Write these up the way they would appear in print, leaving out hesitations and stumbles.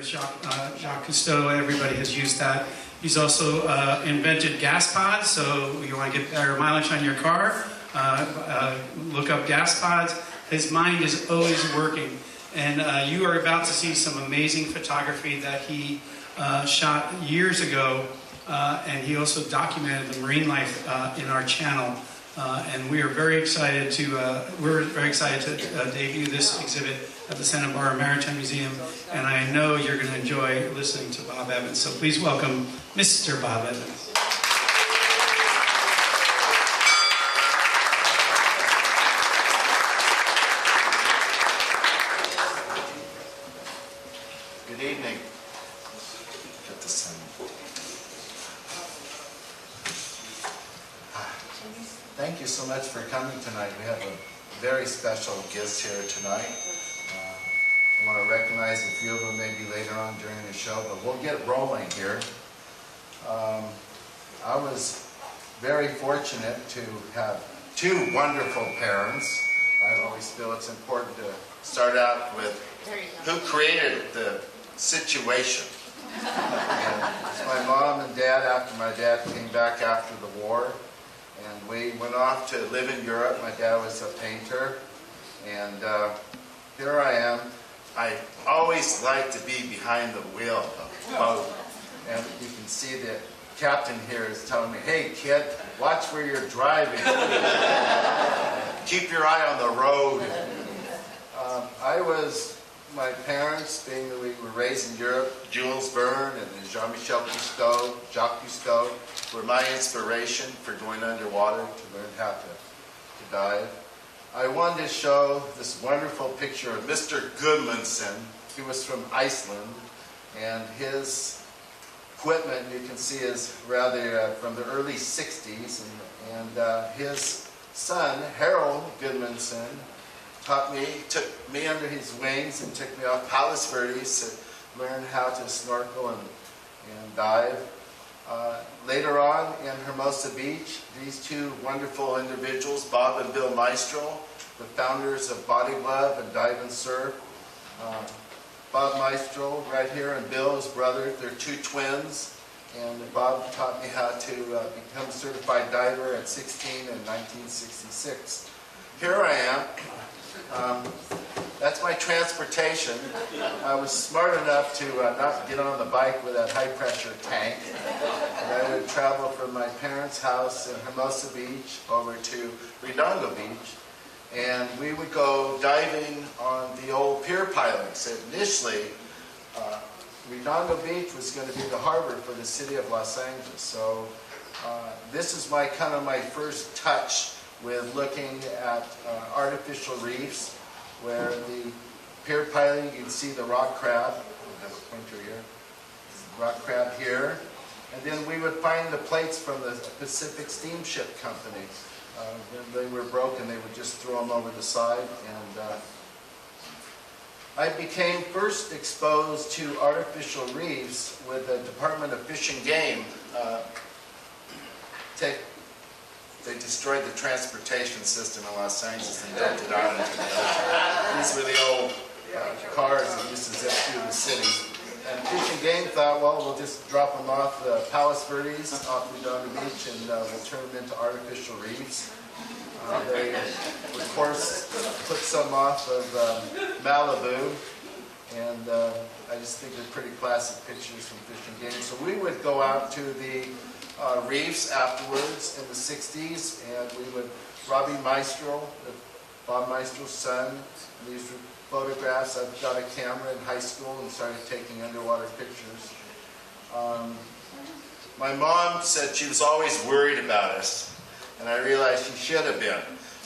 is Jacques Cousteau. Everybody has used that. He's also invented gas pods, so you want to get better mileage on your car, look up gas pods. His mind is always working. And you are about to see some amazing photography that he shot years ago, and he also documented the marine life in our channel. And we are very excited to debut this exhibit at the Santa Barbara Maritime Museum, and I know you're going to enjoy listening to Bob Evans. So please welcome Mr. Bob Evans. Good evening. Get the sun. Thank you so much for coming tonight. We have a very special guest here tonight. I want to recognize a few of them maybe later on during the show, but we'll get rolling here. I was very fortunate to have two wonderful parents. I always feel it's important to start out with who created the situation. And it's my mom and dad after my dad came back after the war. And we went off to live in Europe. My dad was a painter. And here I am. I always like to be behind the wheel of the boat. And you can see the captain here is telling me, hey kid, watch where you're driving. Keep your eye on the road. My parents, being that we were raised in Europe, Jules Verne and Jean-Michel Cousteau, Jacques Cousteau, were my inspiration for going underwater to learn how to dive. I wanted to show this wonderful picture of Mr. Gudmundsson. He was from Iceland, and his equipment, you can see, is rather from the early 60s, and his son, Harold Gudmundsson, took me under his wings and took me off Palos Verdes to learn how to snorkel and dive. Later on in Hermosa Beach, these two wonderful individuals, Bob and Bill Maestro, the founders of Body Glove and Dive and Surf. Bob Maestro right here and Bill, his brother, they're two twins. And Bob taught me how to become a certified diver at 16 in 1966. Here I am. That's my transportation. I was smart enough to not get on the bike with that high-pressure tank. And I would travel from my parents' house in Hermosa Beach over to Redondo Beach. And we would go diving on the old pier pilings. Initially, Redondo Beach was going to be the harbor for the city of Los Angeles. So this is my first touch with looking at artificial reefs, where the pier piling, you can see the rock crab. I have a pointer here. Rock crab here. And then we would find the plates from the Pacific Steamship Company. When they were broken, they would just throw them over the side. And I became first exposed to artificial reefs with the Department of Fish and Game. They destroyed the transportation system in Los Angeles and dumped it out into the ocean. These were the old cars that used to zip through the city. And Fish and Game thought, well, we'll just drop them off the Palos Verdes, off Redondo Beach, and we'll turn them into artificial reefs. They, of course, put some off of Malibu, and I just think they're pretty classic pictures from Fish and Game. So we would go out to the reefs afterwards in the 60s, and we would, Robbie Maestro, Bob Maestro's son, these were photographs. I got a camera in high school and started taking underwater pictures. My mom said she was always worried about us, and I realized she should have been.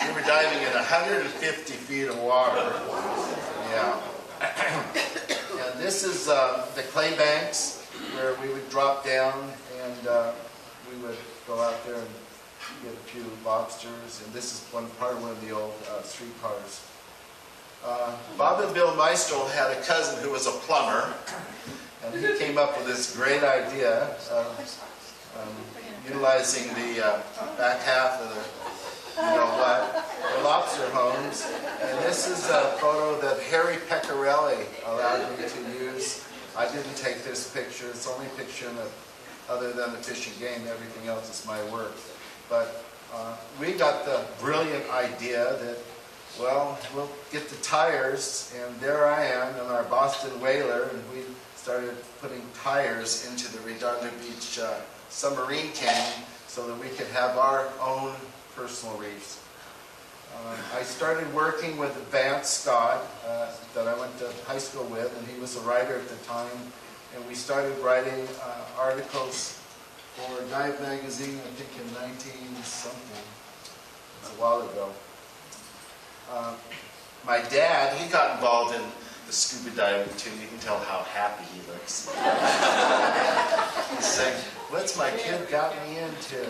We were diving in 150 feet of water. Yeah. And this is the clay banks where we would drop down, and we would go out there and get a few lobsters. And this is one of the old streetcars. Bob and Bill Maestro had a cousin who was a plumber, and he came up with this great idea of utilizing the back half of the lobster homes. And this is a photo that Harry Pecorelli allowed me to use I didn't take this picture. It's the only picture in the, other than the fishing game. Everything else is my work. But we got the brilliant idea that, well, we'll get the tires, and there I am in our Boston Whaler, and we started putting tires into the Redondo Beach submarine canyon so that we could have our own personal reefs. I started working with Vance Scott that I went to high school with, and he was a writer at the time, and we started writing articles for Dive Magazine, I think in 19-something. It's a while ago. My dad, he got involved in the scuba diving too. You can tell how happy he looks. He's saying, what's my kid got me into?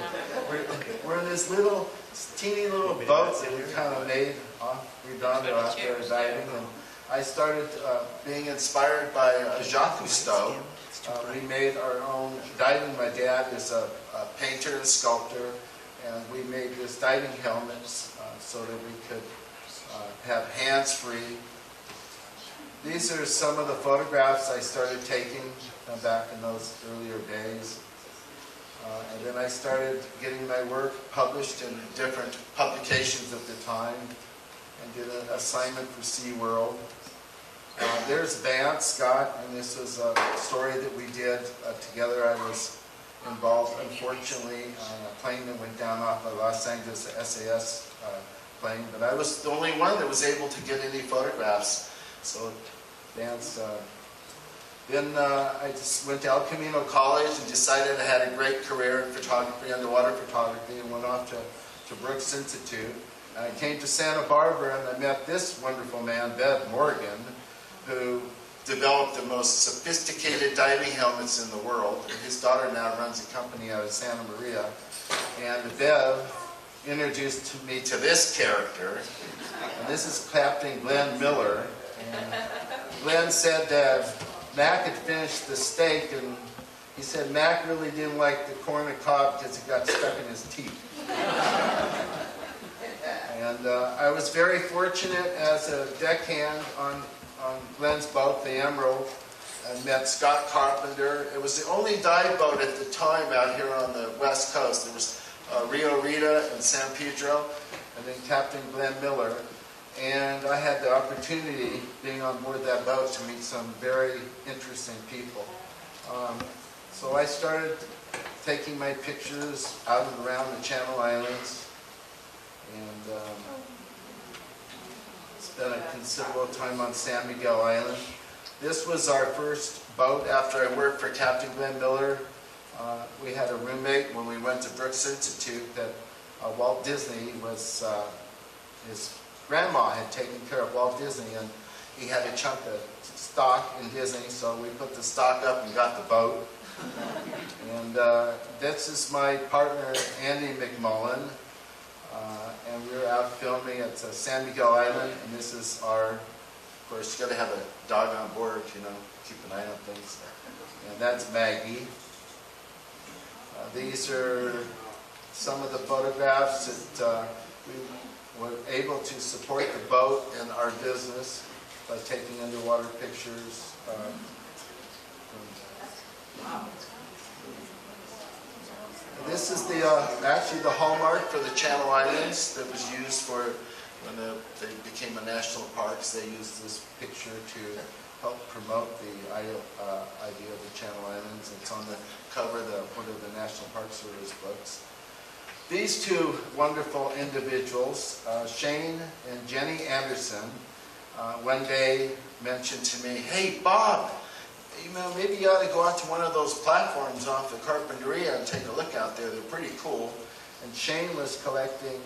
We're in this little, teeny little boat that we kind of made off Redondo out there diving. And I started being inspired by Jacques Cousteau. We made our own diving. My dad is a painter and sculptor, and we made this diving helmets so that we could have hands-free. These are some of the photographs I started taking back in those earlier days. And then I started getting my work published in different publications at the time, and did an assignment for SeaWorld. There's Vance Scott, and this was a story that we did together. I was involved, unfortunately, on a plane that went down off of Los Angeles, the SAS plane, but I was the only one that was able to get any photographs. So Vance, then I just went to El Camino College and decided I had a great career in photography, underwater photography, and went off to Brooks Institute. I came to Santa Barbara, and I met this wonderful man, Bev Morgan, who developed the most sophisticated diving helmets in the world. His daughter now runs a company out of Santa Maria. And Bev introduced me to this character. And this is Captain Glenn Miller. And Glenn said Mac had finished the steak, and he said Mac really didn't like the corn and cob because it got stuck in his teeth. And I was very fortunate as a deckhand on Glenn's boat, the Emerald, and met Scott Carpenter. It was the only dive boat at the time out here on the west coast. There was Rio Rita and San Pedro, and then Captain Glenn Miller. And I had the opportunity, being on board that boat, to meet some very interesting people. So I started taking my pictures out and around the Channel Islands, and spent a considerable time on San Miguel Island. This was our first boat after I worked for Captain Glenn Miller. We had a roommate when we went to Brooks Institute that Walt Disney was, his grandma had taken care of Walt Disney, and he had a chunk of stock in Disney, so we put the stock up and got the boat. And this is my partner, Andy McMullen. And we were out filming at San Miguel Island, and this is our, of course, you got to have a dog on board, you know, keep an eye on things. And that's Maggie. These are some of the photographs that we were able to support the boat and our business by taking underwater pictures. This is the actually the hallmark for the Channel Islands that was used for when they became a national parks. They used this picture to help promote the idea of the Channel Islands. It's on the cover of one of the National Park Service books. These two wonderful individuals, Shane and Jenny Anderson, one day mentioned to me, "Hey, Bob, you know, maybe you ought to go out to one of those platforms off the Carpinteria and take a look out there. They're pretty cool." And Shane was collecting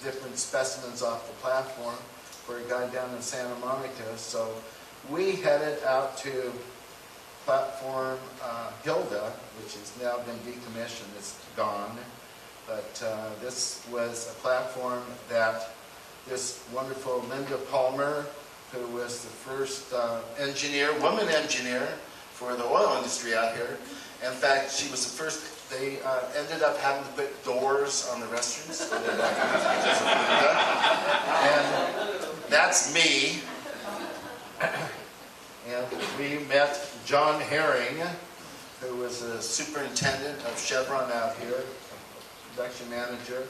different specimens off the platform for a guy down in Santa Monica. So we headed out to platform Hilda, which has now been decommissioned. It's gone. But this was a platform that this wonderful Linda Palmer, who was the first woman engineer for the oil industry out here. In fact, she was the first. They ended up having to put doors on the restrooms. And that's me. And we met John Herring, who was a superintendent of Chevron out here, production manager.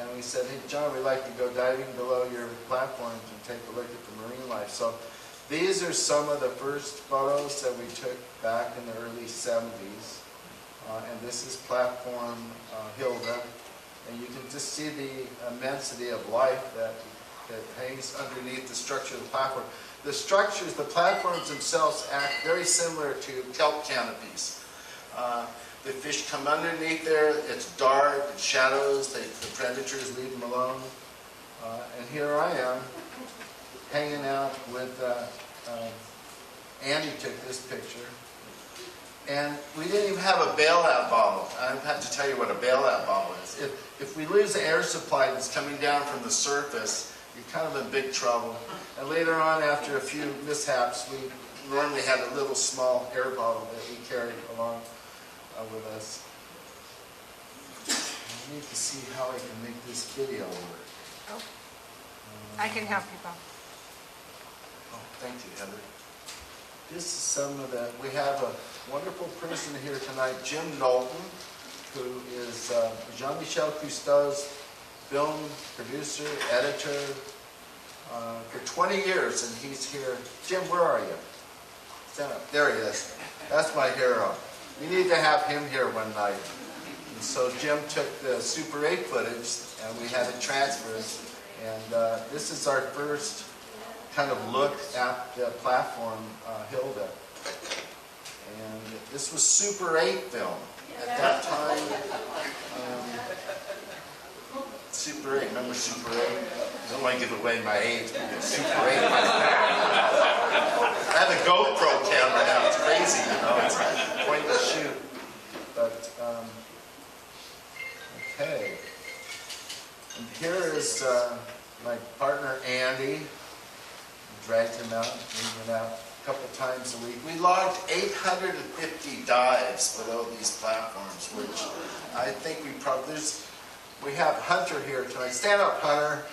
And we said, hey, John, we'd like to go diving below your platforms and take a look at the marine life. So these are some of the first photos that we took back in the early 70s. And this is platform Hilda. And you can just see the immensity of life that hangs underneath the structure of the platform. The structures, the platforms themselves act very similar to kelp canopies. The fish come underneath there, it's dark, it's shadows, the predators leave them alone. And here I am, hanging out with, Andy took this picture. And we didn't even have a bailout bottle. I have to tell you what a bailout bottle is. If we lose the air supply that's coming down from the surface, you're kind of in big trouble. And later on, after a few mishaps, we normally had a little small air bottle that we carried along with us. I need to see how I can make this video work. Oh, I can help you, Bob. Oh, thank you, Heather. This is some of the, we have a wonderful person here tonight, Jim Knowlton, who is Jean-Michel Cousteau's film producer, editor, for 20 years, and he's here. Jim, where are you? Stand up. There he is. That's my hero. We need to have him here one night. And so Jim took the Super 8 footage, and we had it transferred. And this is our first kind of look at the platform, Hilda. And this was Super 8 film. At that time, Super 8, remember Super 8? I don't want to give away my age, but Super 8 like that. I have a GoPro camera now, it's crazy, you know, it's point to shoot. But, okay. And here is my partner Andy. We dragged him out, we went out a couple times a week. We logged 850 dives below these platforms, which I think we have Hunter here tonight. Stand up, Hunter.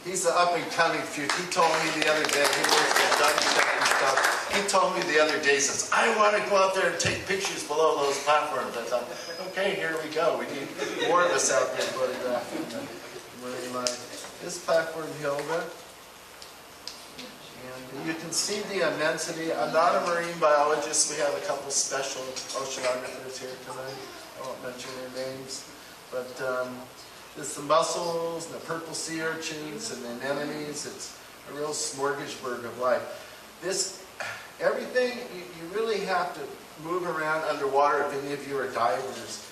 He's the up-and-coming future. He told me the other day, he works with Doug and stuff. He told me the other day, he says, I want to go out there and take pictures below those platforms. I thought, okay, here we go. We need more of us out there photographing the marine life. This platform, Hilda. And you can see the immensity. I'm not a marine biologist. We have a couple special oceanographers here tonight. I won't mention their names. But it's the mussels and the purple sea urchins and the anemones. It's a real smorgasbord of life. Everything, you really have to move around underwater if any of you are divers.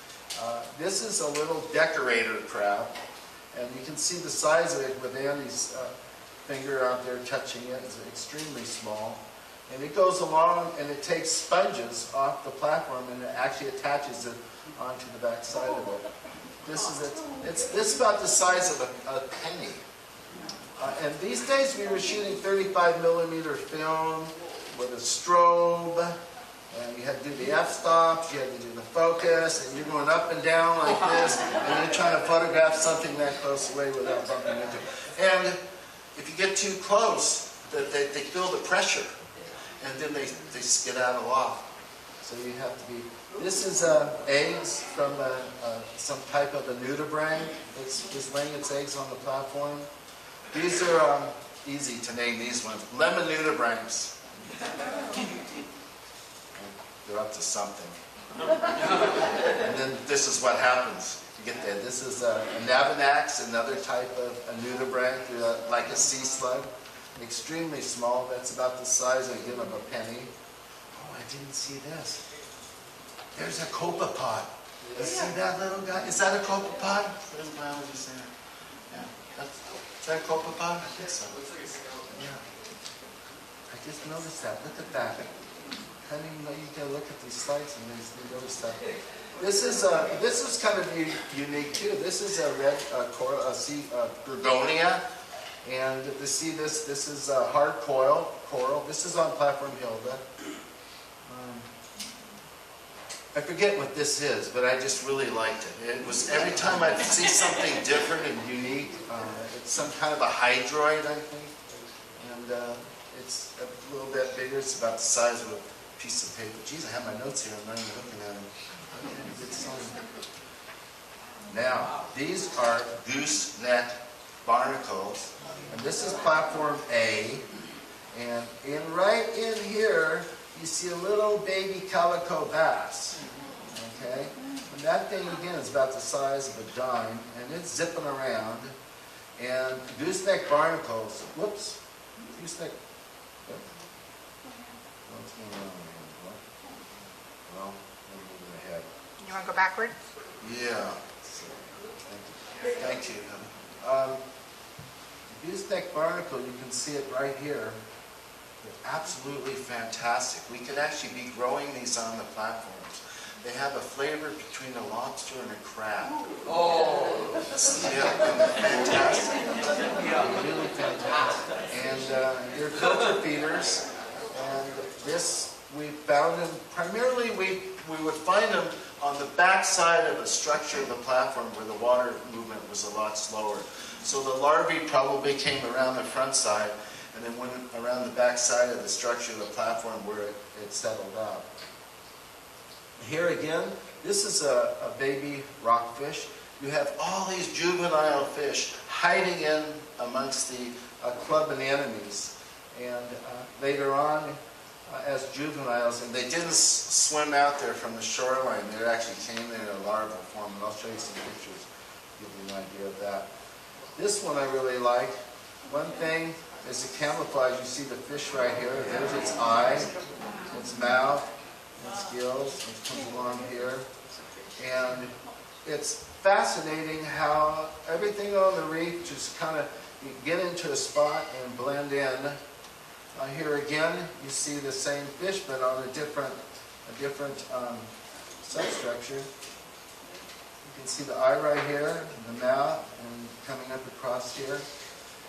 This is a little decorator crab, and you can see the size of it with Andy's finger out there touching it. It's extremely small. And it goes along and it takes sponges off the platform and it actually attaches it onto the back side of it. This is it. It's about the size of a penny. And these days we were shooting 35mm film with a strobe, and you had to do the f-stops, you had to do the focus, and you're going up and down like this, and you're trying to photograph something that close away without bumping into it. And if you get too close, they feel the pressure, and then they skedaddle off. So you have to be. This is eggs from some type of a nudibranch. It's laying its eggs on the platform. These are easy to name, these ones. Lemon nudibranchs. They're up to something. And then this is what happens. You get that. This is a navinax, another type of a nudibranch, like a sea slug. Extremely small. That's about the size, again, of a penny. Oh, I didn't see this. There's a copepod. You see that little guy? Is that a copepod? There's a biologist there. Yeah. Is that a copepod? I think so. Yeah. I just noticed that. Look at that. I didn't even know you can look at these slides and you notice that. This is kind of unique too. This is a red sea Gorgonia, and to see this is hard coral. This is on platform Hilda. I forget what this is, but I just really liked it. It was every time I'd see something different and unique. It's some kind of a hydroid, I think, and it's a little bit bigger. It's about the size of a piece of paper. Geez, I have my notes here. I'm not even looking at them. Okay, good sign. Now, these are gooseneck barnacles, and this is platform A. And right in here, you see a little baby calico bass. Okay, and that thing again is about the size of a dime, and it's zipping around. And gooseneck barnacles. Whoops, gooseneck. What's going on here? Well, I'm moving ahead. You want to go backwards? Yeah. Thank you. Gooseneck barnacle, you can see it right here. They're absolutely fantastic. We could actually be growing these on the platforms. They have a flavor between a lobster and a crab. Oh! Yeah, fantastic. Really fantastic. And they're filter feeders. And this, we found them, primarily we would find them on the back side of a structure of the platform where the water movement was a lot slower. So the larvae probably came around the front side and then went around the back side of the structure of the platform where it settled out. Here again, this is a baby rockfish. You have all these juvenile fish hiding in amongst the club anemones. And later on, as juveniles, and they didn't swim out there from the shoreline. They actually came there in a larval form, and I'll show you some pictures to give you an idea of that. This one I really like. One thing is the camouflage. You see the fish right here. There's its eye, its mouth, its gills. It comes along here. And it's fascinating how everything on the reef just kind of, you get into a spot and blend in. Here again, you see the same fish, but on a different substructure. You can see the eye right here, and the mouth, and coming up across here.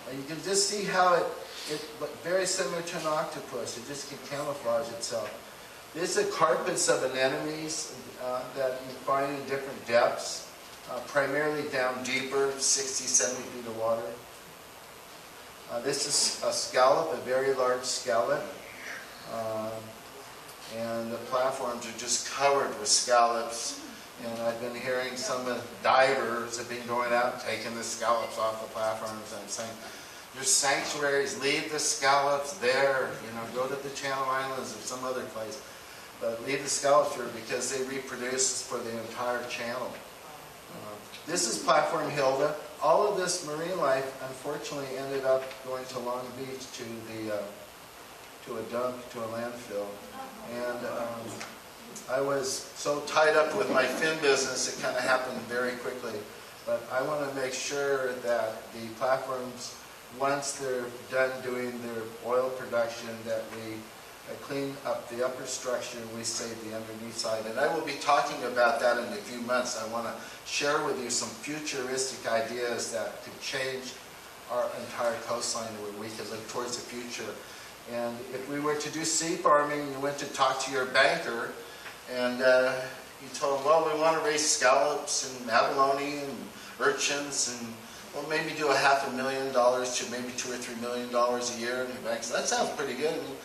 And you can just see how it very similar to an octopus. It just can camouflage itself. These are carpets of anemones that you find in different depths, primarily down deeper, 60, 70 feet of water. This is a scallop, a very large scallop. And the platforms are just covered with scallops. And I've been hearing some divers have been going out and taking the scallops off the platforms and saying, there's sanctuaries, leave the scallops there, go to the Channel Islands or some other place. But leave the scallops here because they reproduce for the entire channel. This is Platform Hilda. All of this marine life, unfortunately, ended up going to Long Beach to a dump, to a landfill. And I was so tied up with my fin business, it kind of happened very quickly. But I want to make sure that the platforms, once they're done doing their oil production, that we clean up the upper structure and we save the underneath side. And I will be talking about that in a few months. I want to share with you some futuristic ideas that could change our entire coastline where we could look towards the future. And if we were to do sea farming, you went to talk to your banker and you told him, well, we want to raise scallops and abalone and urchins and well, maybe do $500,000 to maybe $2 or $3 million a year. And your bank said, that sounds pretty good. And,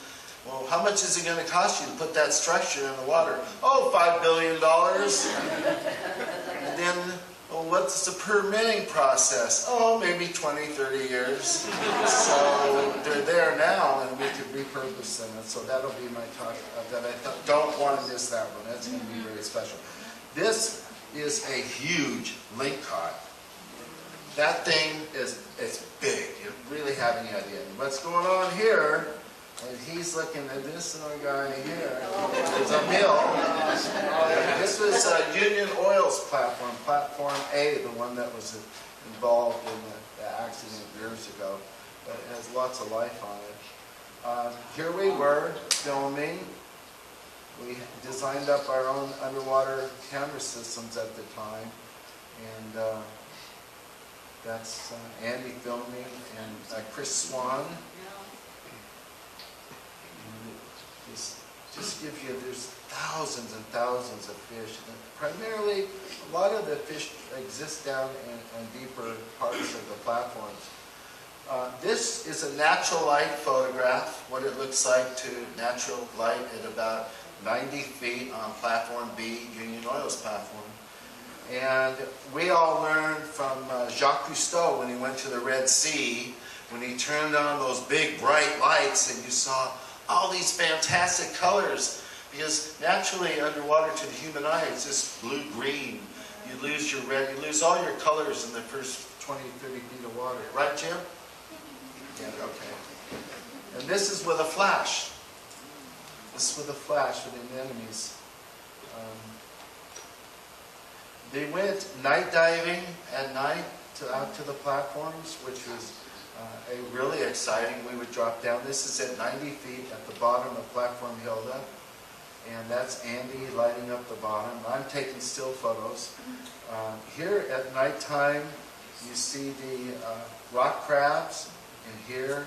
well, how much is it going to cost you to put that structure in the water? Oh, $5 billion. And then, well, what's the permitting process? Oh, maybe 20, 30 years. So they're there now, and we could repurpose them. And so that'll be my talk. That I don't want to miss that one. That's going to be very special. This is a huge lingcod. That thing is big. You really have any idea. And what's going on here? And he's looking at this little guy here. There's a mill. This was Union Oil's platform, Platform A, the one that was involved in the accident years ago. But it has lots of life on it. Here we were filming. We designed up our own underwater camera systems at the time. And that's Andy filming and Chris Swan. Just gives you, there's thousands and thousands of fish. And primarily, a lot of the fish exist down in deeper parts of the platforms. This is a natural light photograph, what it looks like to natural light at about 90 feet on platform B, Union Oil's platform. And we all learned from Jacques Cousteau when he went to the Red Sea, when he turned on those big bright lights and you saw all these fantastic colors, because naturally underwater to the human eye it's just blue-green. You lose your red, you lose all your colors in the first 20, 30 feet of water. Right, Jim? Yeah, okay. And this is with a flash. This is with a flash for the anemones. They went night diving at night out to the platforms, which was really exciting. We would drop down. This is at 90 feet at the bottom of platform Hilda. And that's Andy lighting up the bottom. I'm taking still photos. Here at nighttime, you see the rock crabs in here.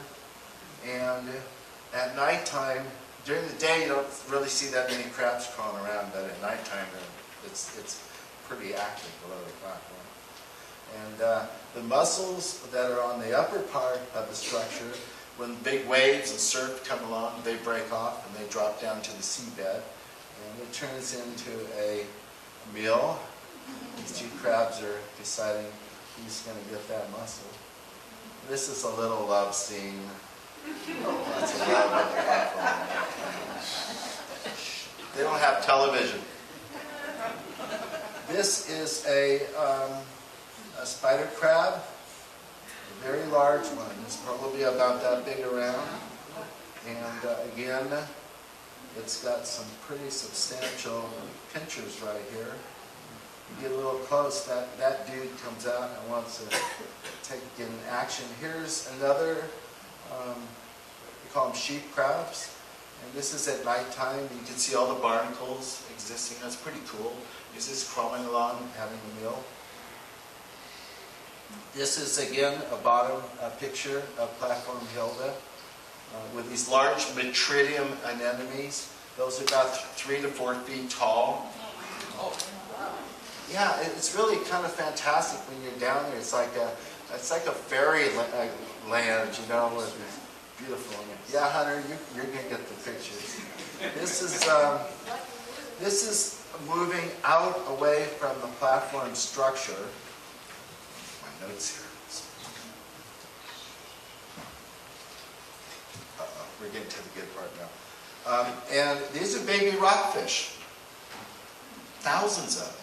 And at nighttime, during the day you don't really see that many crabs crawling around, but at nighttime it's pretty active below the platform. And the mussels that are on the upper part of the structure, when big waves and surf come along, they break off and they drop down to the seabed. And it turns into a meal. These two crabs are deciding who's going to get that mussel. This is a little love scene. That's a love on the platform. They don't have television. This is a spider crab, a very large one. It's probably about that big around. And again, it's got some pretty substantial pinchers right here. You get a little close, that dude comes out and wants to get in action. Here's another, we call them sheep crabs. And this is at nighttime. You can see all the barnacles existing. That's pretty cool. He's just crawling along, having a meal. This is, again, a bottom picture of platform Hilda with these large metridium anemones. Those are about 3 to 4 feet tall. Yeah, it's really kind of fantastic when you're down there. It's like a fairy land, you know, with this beautiful. Yeah, Hunter, you're gonna get the pictures. This is moving out away from the platform structure. My notes here. We're getting to the good part now. And these are baby rockfish. Thousands of them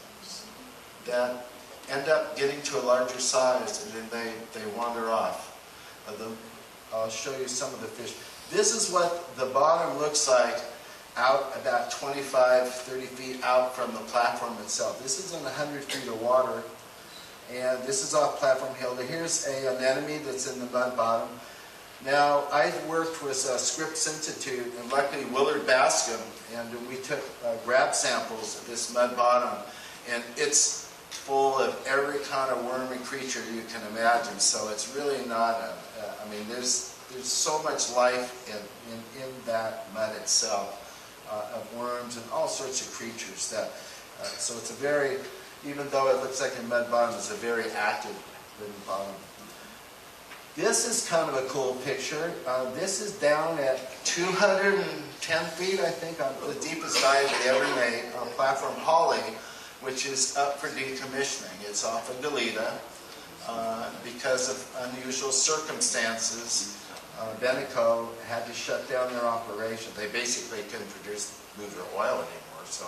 that end up getting to a larger size, and then they wander off. I'll show you some of the fish. This is what the bottom looks like out about 25, 30 feet out from the platform itself. This is in 100 feet of water, and this is off platform Hilda. Here's an anemone that's in the mud bottom. Now, I've worked with Scripps Institute, and luckily Willard Bascom, and we took grab samples of this mud bottom, and it's full of every kind of worm and creature you can imagine. So it's really not I mean, there's so much life in that mud itself, of worms and all sorts of creatures. So it's a very, even though it looks like a mud bottom, it's a very active living bottom. This is kind of a cool picture. This is down at 210 feet, I think, on the deepest dive we ever made on platform Holly, which is up for decommissioning. It's off of Goleta. Because of unusual circumstances, Beneco had to shut down their operation. They basically couldn't move their oil anymore. So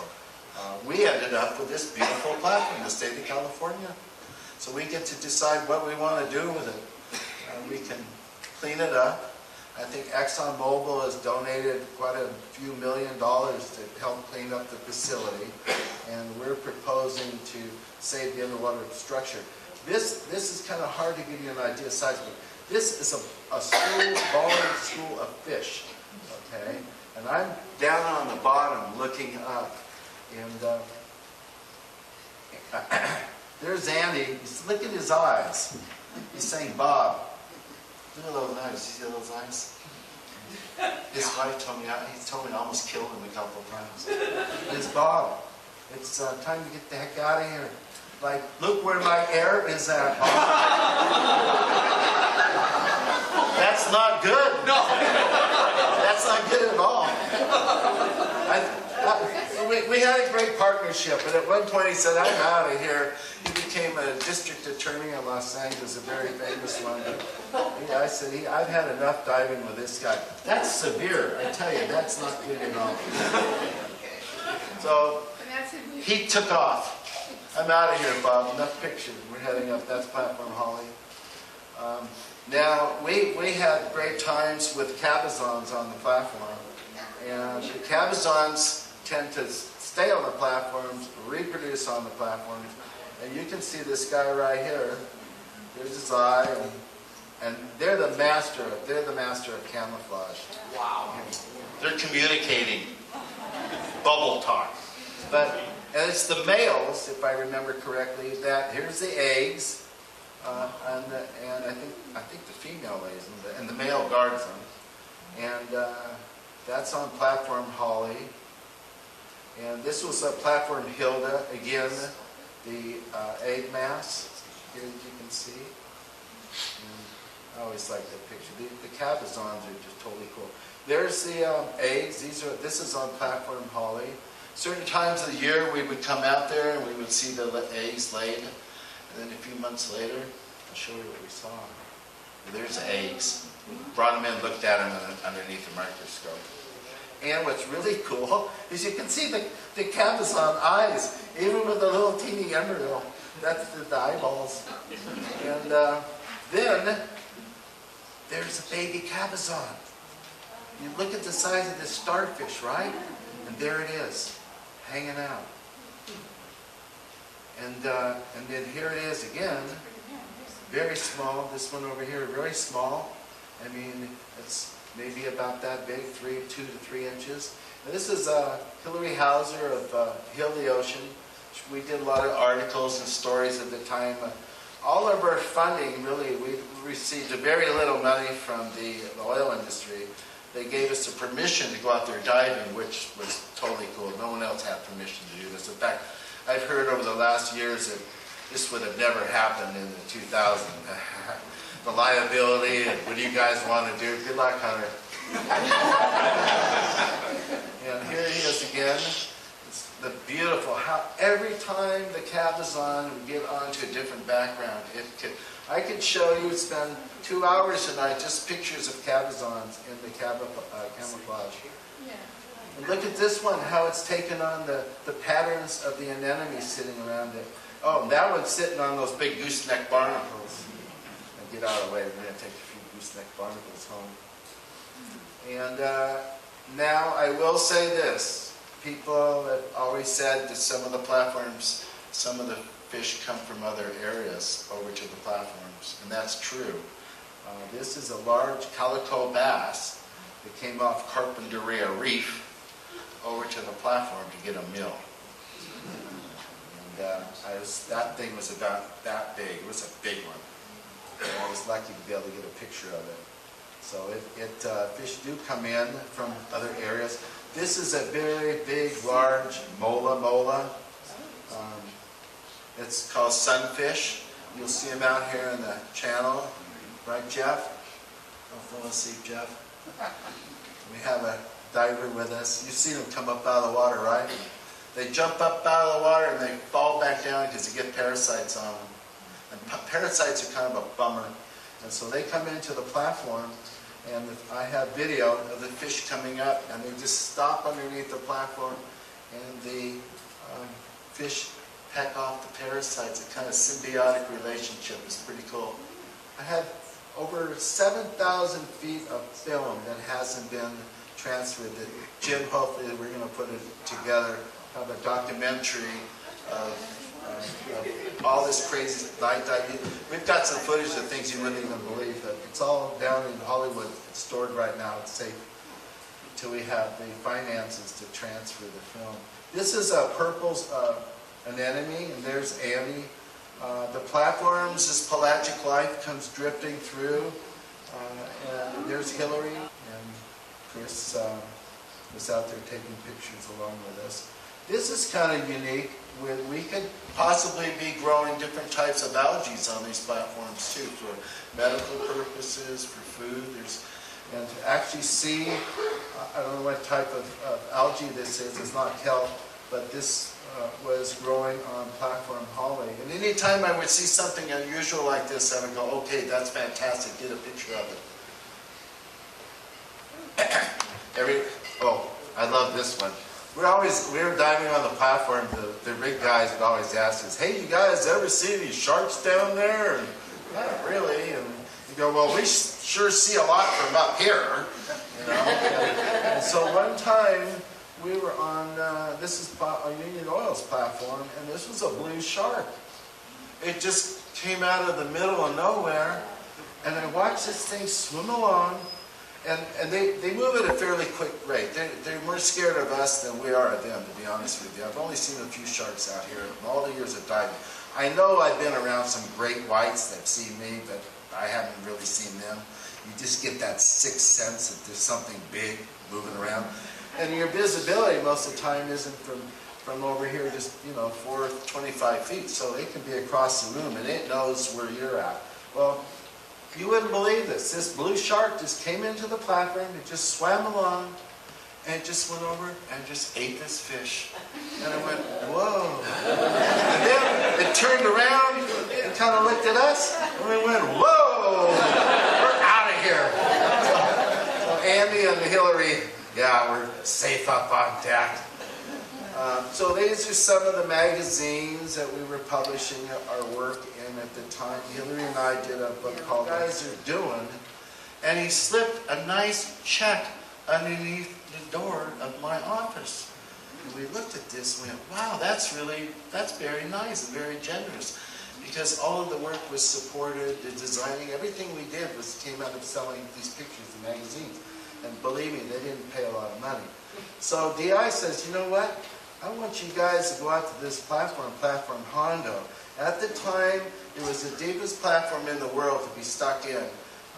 we ended up with this beautiful platform in the state of California. So we get to decide what we want to do with it. We can clean it up. I think ExxonMobil has donated quite a few $1 million to help clean up the facility. And we're proposing to save the underwater structure. This is kind of hard to give you an idea of size, but this is a school, ballroom school of fish, okay? And I'm down on the bottom looking up, and there's Andy. Look at his eyes. He's saying, Bob, look at those eyes. You see those eyes? His wife told me, he told me I almost killed him a couple of times. It's Bob. It's time to get the heck out of here. Like, look where my air is at. That's not good. No. That's not good at all. We had a great partnership, and at one point he said, I'm out of here. He became a district attorney in Los Angeles, a very famous one. I said, I've had enough diving with this guy. That's severe, I tell you, that's not good at all. So he took off. I'm out of here, Bob. Enough pictures. We're heading up. That's Platform Holly. Now, we had great times with cabezons on the platform. And the cabezons tend to stay on the platforms, reproduce on the platforms. And you can see this guy right here. There's his eye. And they're the master of camouflage. Wow. They're communicating. Bubble talk. And it's the males, if I remember correctly, that here's the eggs, and I think the female lays them, and the male guards them. And that's on Platform Holly. And this was a Platform Hilda, again, the egg mass, here as you can see. And I always like that picture. The cabezons are just totally cool. There's the eggs. This is on Platform Holly. Certain times of the year we would come out there and we would see the eggs laid. And then a few months later, I'll show you what we saw. There's the eggs. We brought them in, looked at them underneath the microscope. And what's really cool is you can see the cabezon eyes, even with the little teeny embryo. That's the eyeballs. And then there's a baby cabezon. You look at the size of this starfish, right? And there it is, hanging out. And then here it is again, very small. This one over here, very small. I mean, it's maybe about that big, 2 to 3 inches. And this is Hillary Hauser of Heal the Ocean. We did a lot of articles and stories at the time. All of our funding, really, we received very little money from the oil industry. They gave us the permission to go out there diving, which was totally cool. No one else had permission to do this. In fact, I've heard over the last years that this would have never happened in the 2000s. The liability and what do you guys want to do? Good luck, Hunter. And here he is again. It's the beautiful, how every time the cabezon would get onto a different background, I could show you, spend 2 hours tonight, just pictures of cabezons in the camouflage. And look at this one, how it's taken on the patterns of the anemones sitting around it. Oh, and that one's sitting on those big gooseneck barnacles. Get out of the way, we're going to take a few gooseneck barnacles home. And now I will say this. People have always said that some of the platforms, some of the fish come from other areas over to the platforms, and that's true. This is a large calico bass that came off Carpinteria Reef over to the platform to get a meal. And that thing was about that big. It was a big one. And I was lucky to be able to get a picture of it. So fish do come in from other areas. This is a very big, large mola. It's called sunfish. You'll see them out here in the channel. Right, Jeff? Don't fall asleep, Jeff. We have a diver with us. You've seen them come up out of the water, right? They jump up out of the water and they fall back down because they get parasites on them. And parasites are kind of a bummer. And so they come into the platform, and I have video of the fish coming up, and they just stop underneath the platform, and the fish peck off the parasites. A kind of symbiotic relationship is pretty cool. I had over 7,000 feet of film that hasn't been transferred. Jim, hopefully we're going to put it together, have a documentary of all this crazy night diving. We've got some footage of things you wouldn't even believe. That it's all down in Hollywood. It's stored right now. It's safe until we have the finances to transfer the film. This is a purple's anemone, and there's Annie. The platforms, this pelagic life comes drifting through. And there's Hillary, and Chris was out there taking pictures along with us. This is kind of unique. We could possibly be growing different types of algae on these platforms too, for medical purposes, for food. And to actually see, I don't know what type of algae this is, it's not kelp, but this was growing on platform Holly. And anytime I would see something unusual like this, I would go, okay, that's fantastic, get a picture of it. Oh, I love this one. We were diving on the platform, the rig guys would always ask us, hey, you guys ever see any sharks down there? And, not really. And you go, well, we sure see a lot from up here. You know? And so one time, we were on, this is on Union Oil's platform, and this was a blue shark. It just came out of the middle of nowhere, and I watched this thing swim along, and they move at a fairly quick rate. They're more scared of us than we are of them, to be honest with you. I've only seen a few sharks out here in all the years of diving. I know I've been around some great whites that see me, but I haven't really seen them. You just get that sixth sense that there's something big moving around. And your visibility most of the time isn't from over here, just, 25 feet. So it can be across the room and it knows where you're at. Well, you wouldn't believe this. This blue shark just came into the platform, it just swam along, and it just went over and just ate this fish. And I went, whoa. And then it turned around and kind of looked at us, and we went, whoa, we're out of here. So Andy and Hillary, yeah, we're safe up on deck. So these are some of the magazines that we were publishing our work in at the time. Hillary and I did a book called Guys Are Doing, and he slipped a nice check underneath the door of my office. And we looked at this and went, wow, that's very nice and very generous. Because all of the work was supported, the designing, everything we did came out of selling these pictures in magazines. And believe me, they didn't pay a lot of money. So DI says, you know what? I want you guys to go out to this platform Hondo. At the time, it was the deepest platform in the world to be stuck in.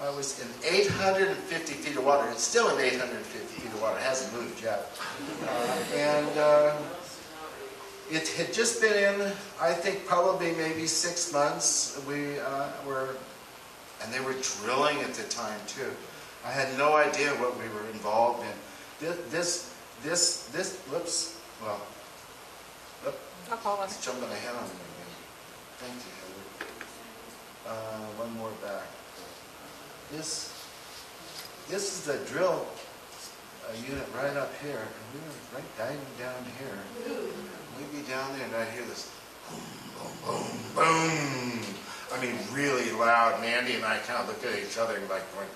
I was in 850 feet of water. It's still in 850 feet of water. It hasn't moved yet. It had just been in, I think, probably maybe 6 months. And they were drilling at the time, too. I had no idea what we were involved in. Whoops, well, it's jumping ahead on me again. Thank you, Heather. One more back. This is the drill unit right up here, and we were right diving down here. We'd be down there, and I'd hear this boom, boom, boom, boom. I mean, really loud. And Andy and I kind of looked at each other and like going,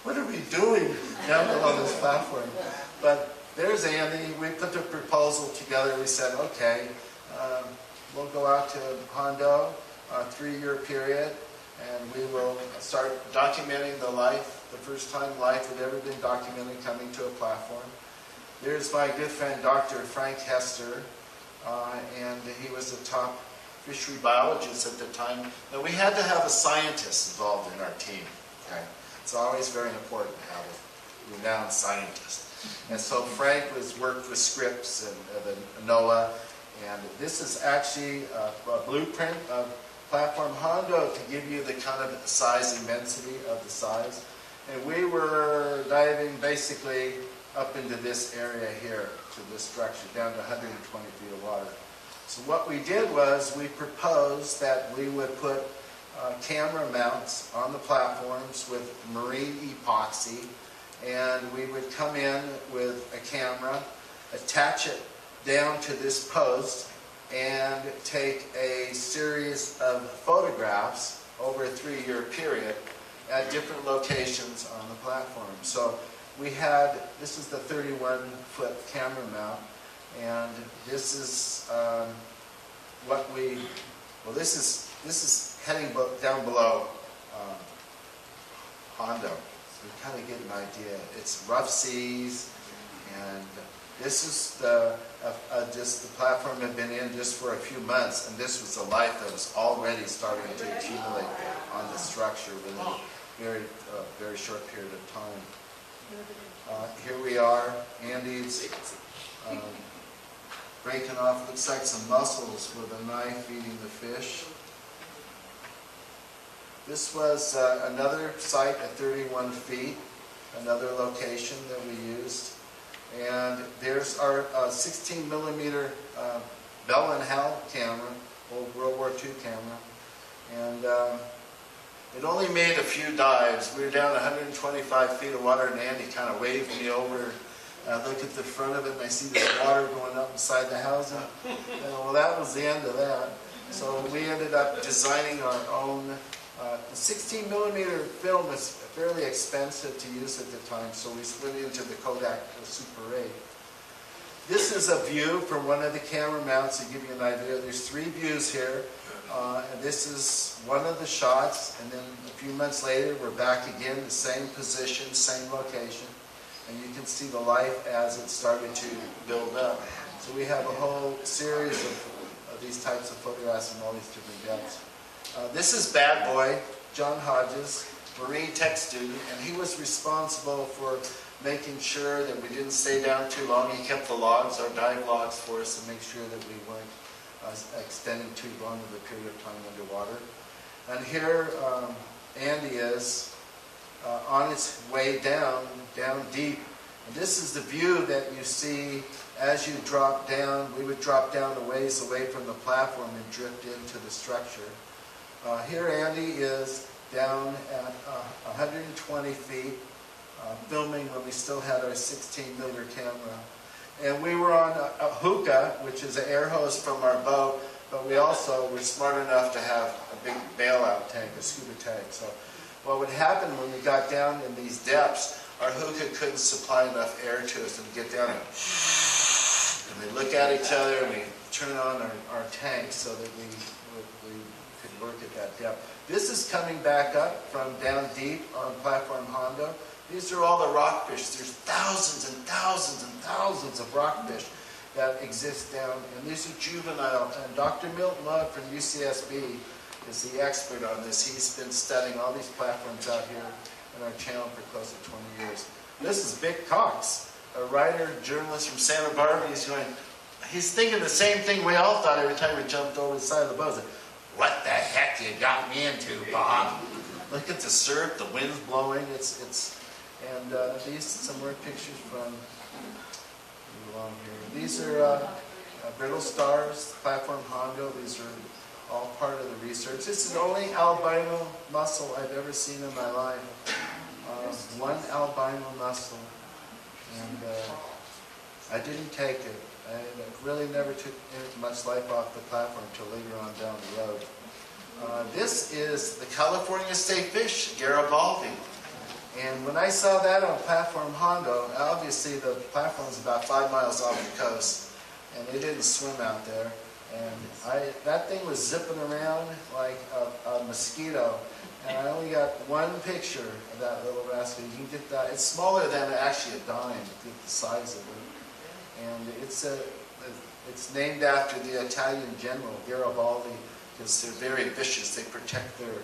what are we doing down below this platform? But there's Andy. We put the proposal together. We said, okay, we'll go out to Hondo, a 3-year period, and we will start documenting the life, the first time life had ever been documented coming to a platform. There's my good friend, Dr. Frank Hester, and he was the top fishery biologist at the time. Now, we had to have a scientist involved in our team. Okay? It's always very important to have a renowned scientist. And so Frank worked with Scripps and the NOAA, and this is actually a blueprint of Platform Hondo to give you the kind of size, immensity of the size. And we were diving basically up into this area here, to this structure, down to 120 feet of water. So what we did was we proposed that we would put camera mounts on the platforms with marine epoxy, and we would come in with a camera, attach it down to this post, and take a series of photographs over a 3-year period at different locations on the platform. So we had, this is the 31-foot camera mount, and this is this is heading down below Hondo. So we kind of get an idea. It's rough seas, and this is just the platform had been in just for a few months, and this was the life that was already starting to accumulate on the structure within a very short period of time. Here we are, Andy's breaking off, looks like some mussels with a knife eating the fish. This was another site at 31 feet, another location that we used. And there's our 16 millimeter Bell and Howell camera, old World War II camera. And it only made a few dives. We were down 125 feet of water, and Andy kind of waved me over. I look at the front of it, and I see this water going up inside the housing. And well, that was the end of that. So we ended up designing our own. The 16 millimeter film was fairly expensive to use at the time, so we split into the Kodak Super 8. This is a view from one of the camera mounts to give you an idea. There's 3 views here, and this is one of the shots, and then a few months later we're back again, the same position, same location, and you can see the life as it started to build up. So we have a whole series of these types of photographs in all these different depths. This is Bad Boy, John Hodges, Marine Tech student, and he was responsible for making sure that we didn't stay down too long. He kept the logs, our dive logs, for us to make sure that we weren't extending too long of a period of time underwater. And here Andy is on its way down deep. And this is the view that you see as you drop down. We would drop down a ways away from the platform and drift into the structure. Here Andy is down at 120 feet, filming when we still had our 16 millimeter camera. And we were on a hookah, which is an air hose from our boat, but we also were smart enough to have a big bailout tank, a scuba tank. So what would happen when we got down in these depths, our hookah couldn't supply enough air to us, and we get down and we look at each other and we turn on our tank so that we could work at that depth. This is coming back up from down deep on platform Hondo. These are all the rockfish. There's thousands and thousands and thousands of rockfish that exist down, and these are juvenile. And Dr. Milton Love from UCSB is the expert on this. He's been studying all these platforms out here on our channel for close to 20 years. This is Vic Cox, a writer, journalist from Santa Barbara. He's thinking the same thing we all thought every time we jumped over the side of the boat. Like, what the heck you got me into, Bob? Look at the surf, the wind's blowing. And these some more pictures from along here. These are brittle stars, platform Hondo. These are all part of the research. This is the only albino mussel I've ever seen in my life. One albino mussel, and I didn't take it. I really never took much life off the platform until later on down the road. This is the California state fish, Garibaldi. And when I saw that on platform Hondo, obviously the platform is about 5 miles off the coast, and they didn't swim out there. And that thing was zipping around like a mosquito. And I only got one picture of that little rascal. You can get that. It's smaller than actually a dime, the size of it. And it's named after the Italian general, Garibaldi, because they're very vicious. They protect their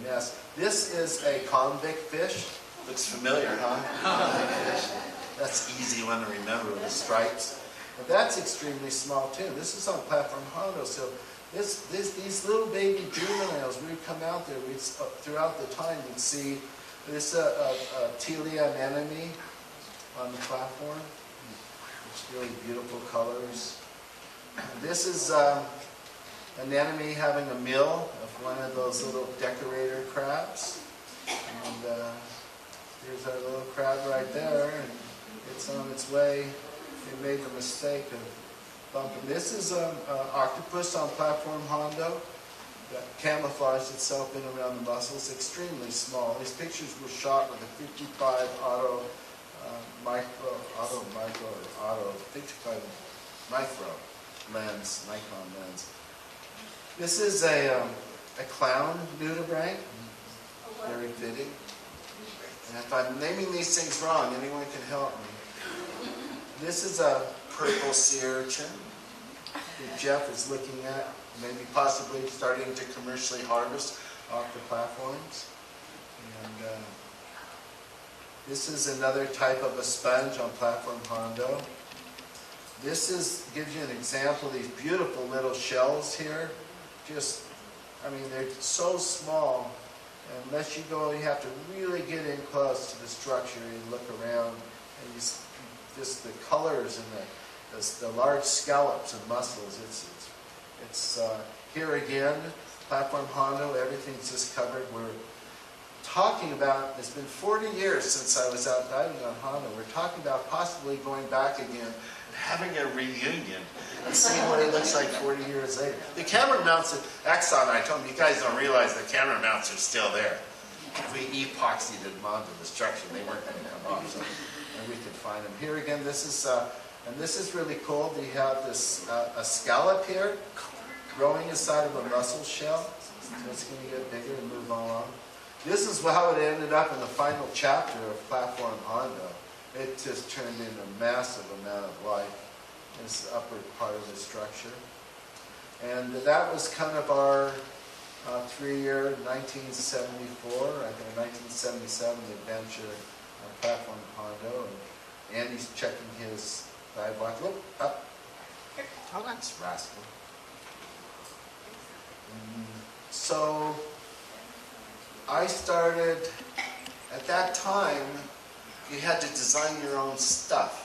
nest. This is a convict fish. Looks familiar, huh? Convict fish. That's an easy one to remember with the stripes. But that's extremely small too. This is on platform Hondo. So these little baby juveniles, we would come out there. Throughout the time, we'd see this Telia anemone on the platform. It's really beautiful colors. This is anemone having a meal of one of those little decorator crabs. And here's our little crab right there, and it's on its way. They made the mistake of bumping. This is an octopus on platform Hondo that camouflaged itself in around the mussels. Extremely small. These pictures were shot with a 55 55 micro lens, Nikon lens. This is a clown nudibranch, very fitting. And if I'm naming these things wrong, anyone can help me. This is a purple sea urchin that Jeff is looking at, maybe possibly starting to commercially harvest off the platforms. And this is another type of a sponge on platform Hondo. gives you an example of these beautiful little shells here. Just, I mean, they're so small. And unless you go, you have to really get in close to the structure and look around. And just the colors and the large scallops and muscles. It's here again, platform Hondo, everything's just covered. We're talking about, it's been 40 years since I was out diving on Hondo. We're talking about possibly going back again and having a reunion and seeing what it looks like 40 years later. The camera mounts at Exxon, I told them, you guys don't realize the camera mounts are still there. We epoxied them onto the structure. They weren't going to come off, so and we could find them. Here again, this is really cool. We have this a scallop here growing inside of a mussel shell. So it's going to get bigger and move along. This is how it ended up in the final chapter of Platform Hondo. It just turned into a massive amount of life in this upper part of the structure. And that was kind of our 3-year, 1974, I think 1977 adventure on Platform Hondo. And Andy's checking his dive watch. Look, up. Hold on. It's rascal. So I started, at that time, you had to design your own stuff.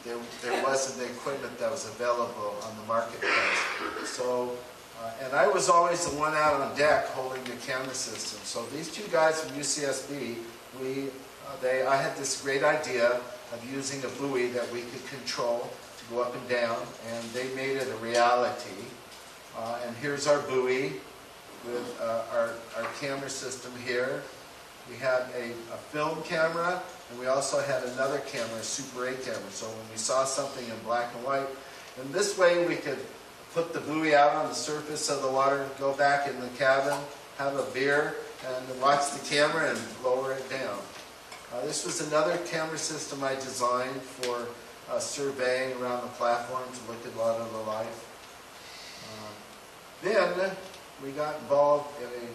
There wasn't the equipment that was available on the marketplace. So, and I was always the one out on deck holding the camera system. So these two guys from UCSB, I had this great idea of using a buoy that we could control to go up and down, and they made it a reality. And here's our buoy with our camera system here. We had a film camera, and we also had another camera, a Super 8 camera. So when we saw something in black and white, and this way we could put the buoy out on the surface of the water, go back in the cabin, have a beer, and watch the camera and lower it down. This was another camera system I designed for surveying around the platform to look at a lot of the life. Then we got involved in an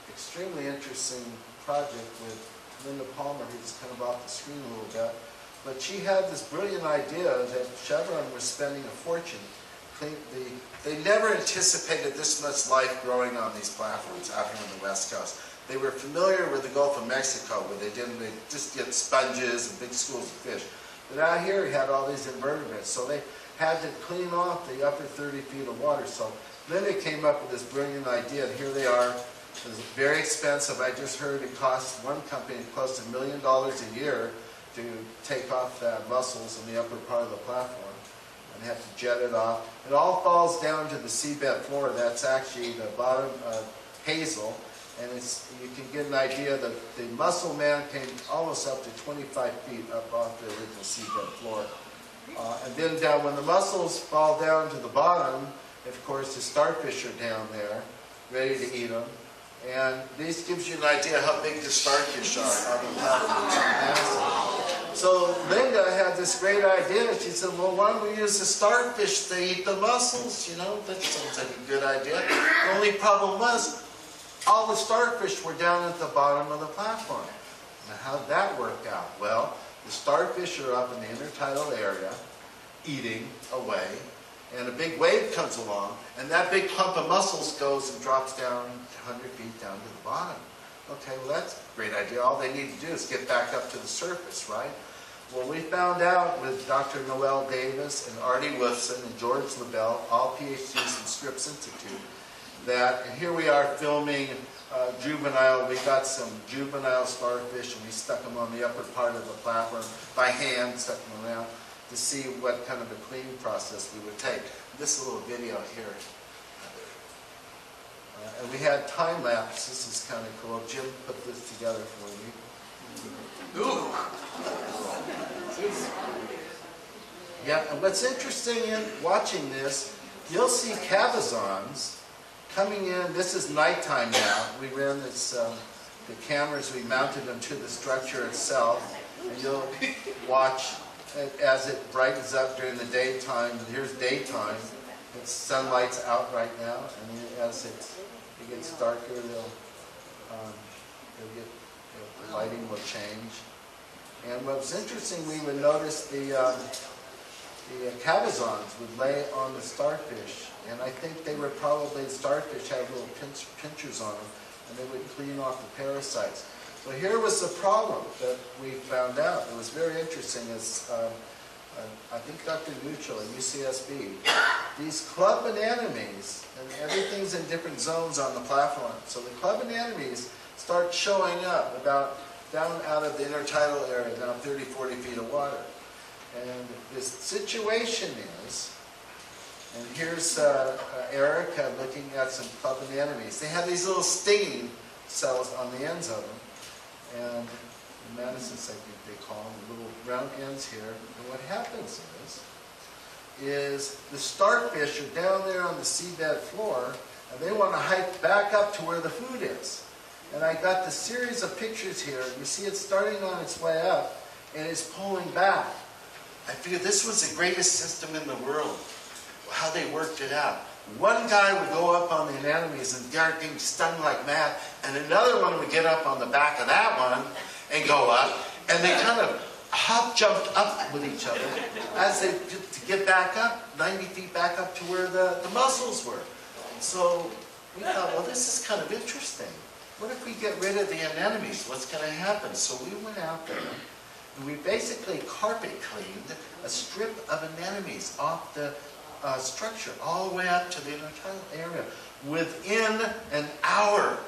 extremely interesting project with Linda Palmer, who's kind of off the screen a little bit. But she had this brilliant idea that Chevron was spending a fortune. They never anticipated this much life growing on these platforms out here on the West Coast. They were familiar with the Gulf of Mexico, where they just get sponges and big schools of fish. But out here, you had all these invertebrates, so they had to clean off the upper 30 feet of water. So then they came up with this brilliant idea, and here they are. It was very expensive. I just heard it cost one company close to $1 million a year to take off the mussels in the upper part of the platform. And they have to jet it off. It all falls down to the seabed floor. That's actually the bottom hazel. And you can get an idea that the mussel man came almost up to 25 feet up off the original seabed floor. And then down, when the mussels fall down to the bottom, of course, the starfish are down there, ready to eat them. And this gives you an idea how big the starfish are on the platform. It's massive. So Linda had this great idea. She said, well, why don't we use the starfish to eat the mussels? You know, that sounds like a good idea. The only problem was, all the starfish were down at the bottom of the platform. Now, how'd that work out? Well, the starfish are up in the intertidal area, eating away, and a big wave comes along, and that big clump of mussels goes and drops down 100 feet down to the bottom. Okay, well, that's a great idea. All they need to do is get back up to the surface, right? Well, we found out with Dr. Noel Davis and Artie Wolfson and George LaBelle, all PhDs from Scripps Institute, that, and here we are filming juvenile, we got some juvenile starfish and we stuck them on the upper part of the platform by hand, stuck them around to see what kind of a cleaning process we would take. This is a little video here. And we had time lapse. This is kind of cool. Jim put this together for me. Ooh. Yeah, and what's interesting in watching this, you'll see cabezons coming in. This is nighttime now. We ran this, the cameras, we mounted them to the structure itself. And you'll watch as it brightens up during the daytime. And here's daytime. It's sunlight's out right now. And as it gets darker, the lighting will change. And what was interesting, we would notice the the cabezons would lay on the starfish, and I think they were probably, the starfish had little pinchers on them, and they would clean off the parasites. So here was the problem that we found out. It was very interesting. As I think Dr. Mutual at UCSB, these club anemones, and everything's in different zones on the platform. So the club anemones start showing up about down out of the intertidal area, down 30, 40 feet of water. And this situation is, and here's Erica looking at some club anemones. They have these little stinging cells on the ends of them. And in Madison, I think they call them the little round ends here. And what happens is the starfish are down there on the seabed floor, and they want to hike back up to where the food is. And I got the series of pictures here. You see it starting on its way up, and it's pulling back. I figured this was the greatest system in the world, how they worked it out. One guy would go up on the anemones and start getting stung like mad, and another one would get up on the back of that one and go up, and they kind of jumped up with each other as they to get back up, 90 feet back up to where the mussels were. So we thought, well, this is kind of interesting. What if we get rid of the anemones? What's going to happen? So we went out there, and we basically carpet cleaned a strip of anemones off the structure all the way up to the intertidal area. Within an hour,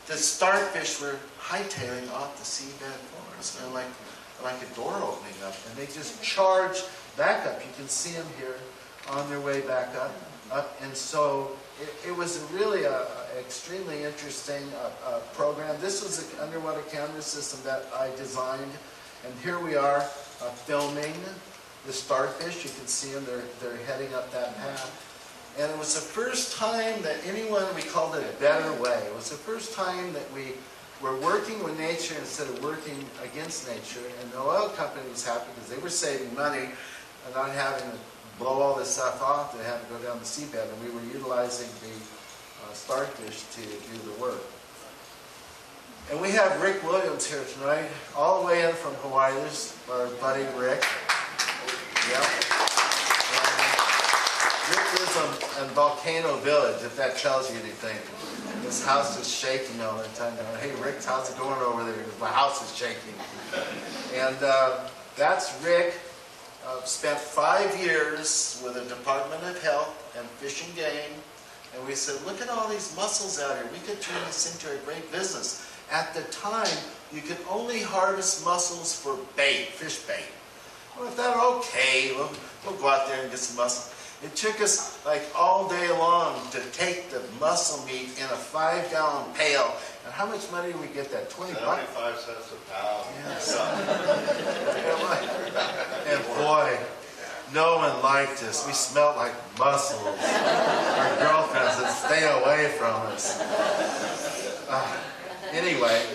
the starfish were hightailing off the seabed floors, and like a door opening up, and they just charged back up. You can see them here on their way back up. And so it was really an extremely interesting program. This was an underwater camera system that I designed, and here we are filming the starfish. You can see them, they're heading up that path. And it was the first time that anyone, we called it a better way. It was the first time that we were working with nature instead of working against nature. And the oil company was happy because they were saving money and not having to blow all this stuff off. They had to go down the seabed, and we were utilizing the starfish to do the work. And we have Rick Williams here tonight, all the way in from Hawaii. There's our buddy Rick. Yeah. Rick lives in Volcano Village, if that tells you anything. His house is shaking all the time. Hey, Rick, how's it going over there? My house is shaking. And that's Rick. Spent 5 years with the Department of Health and Fish and Game. And we said, look at all these mussels out here. We could turn this into a great business. At the time, you could only harvest mussels for bait, fish bait. Well, if that were okay, we'll go out there and get some mussels. It took us like all day long to take the mussel meat in a 5-gallon pail. And how much money did we get that? 20 bucks? 75 cents a pound. Yes. And boy, no one liked us. We smelled like mussels. Our girlfriends would stay away from us. Anyway,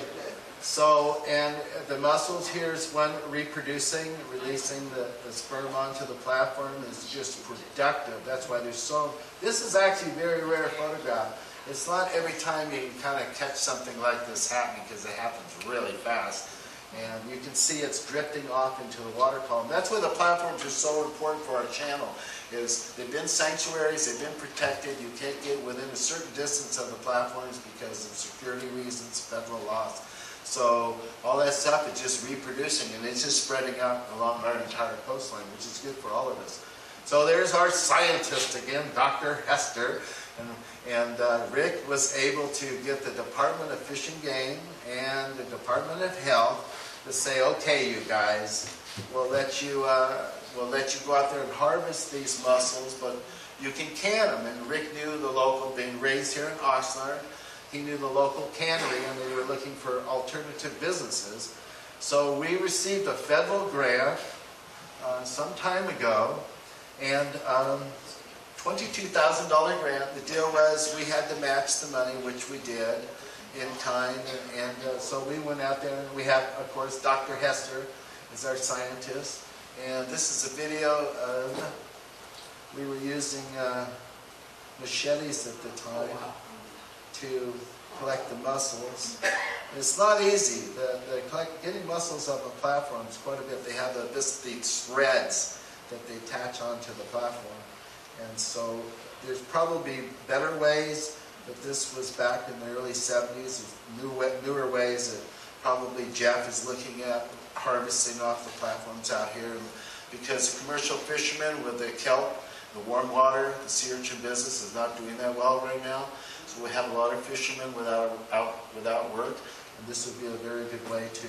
so, and the mussels here is one reproducing, releasing the sperm onto the platform is just productive. That's why there's so, this is actually a very rare photograph. It's not every time you can kind of catch something like this happening because it happens really fast. And you can see it's drifting off into the water column. That's why the platforms are so important for our channel, is they've been sanctuaries, they've been protected. You can't get within a certain distance of the platforms because of security reasons, federal laws. So all that stuff is just reproducing, and it's just spreading out along our entire coastline, which is good for all of us. So there's our scientist again, Dr. Hester. And Rick was able to get the Department of Fish and Game and the Department of Health to say, okay, you guys, we'll let you go out there and harvest these mussels, but you can can them. And Rick knew the local, being raised here in Oxnard, he knew the local cannery, and they were looking for alternative businesses. So we received a federal grant some time ago, and $22,000 grant. The deal was we had to match the money, which we did in kind, and so we went out there, and we have, of course, Dr. Hester is our scientist, and this is a video of, we were using machetes at the time to collect the mussels. It's not easy. Getting mussels up a platform is quite a bit. They have these threads that they attach onto the platform. And so there's probably better ways, but this was back in the early 70s, newer ways that probably Jeff is looking at harvesting off the platforms out here. Because commercial fishermen with the kelp, the warm water, the sea urchin business is not doing that well right now. So we have a lot of fishermen without work, and this would be a very good way to.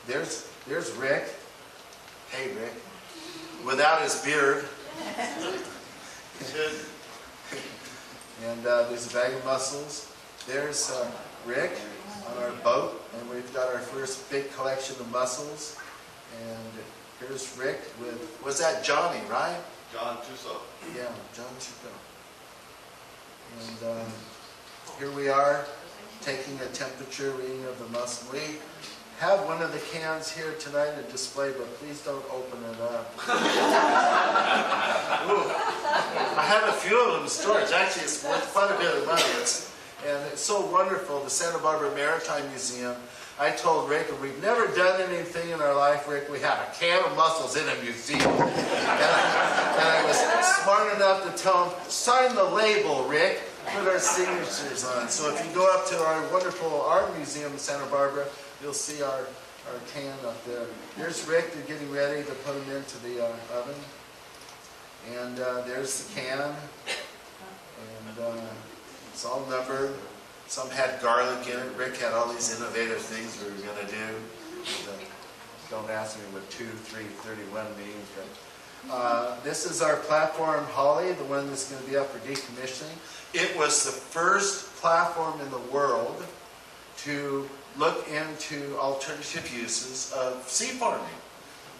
There's Rick. Hey, Rick. Without his beard. And there's a bag of mussels. There's Rick on our boat, and we've got our first big collection of mussels. And here's Rick with, was that Johnny, right? John Tuso. Yeah, John Tuso. And here we are taking a temperature reading of the mussel. We have one of the cans here tonight to display, but please don't open it up. Ooh, I have a few of them in storage. Actually, it's worth quite a bit of money. And it's so wonderful. The Santa Barbara Maritime Museum. I told Rick, we've never done anything in our life, Rick. We have a can of mussels in a museum. And I was smart enough to tell him, sign the label, Rick. Put our signatures on. So if you go up to our wonderful art museum in Santa Barbara, you'll see our can up there. There's Rick. They're getting ready to put them into the oven. And there's the can. And it's all numbered. Some had garlic in it. Rick had all these innovative things we were going to do. Don't ask me what 2, 3, 31 means. But this is our platform Holly, the one that's going to be up for decommissioning. It was the first platform in the world to look into alternative uses of sea farming.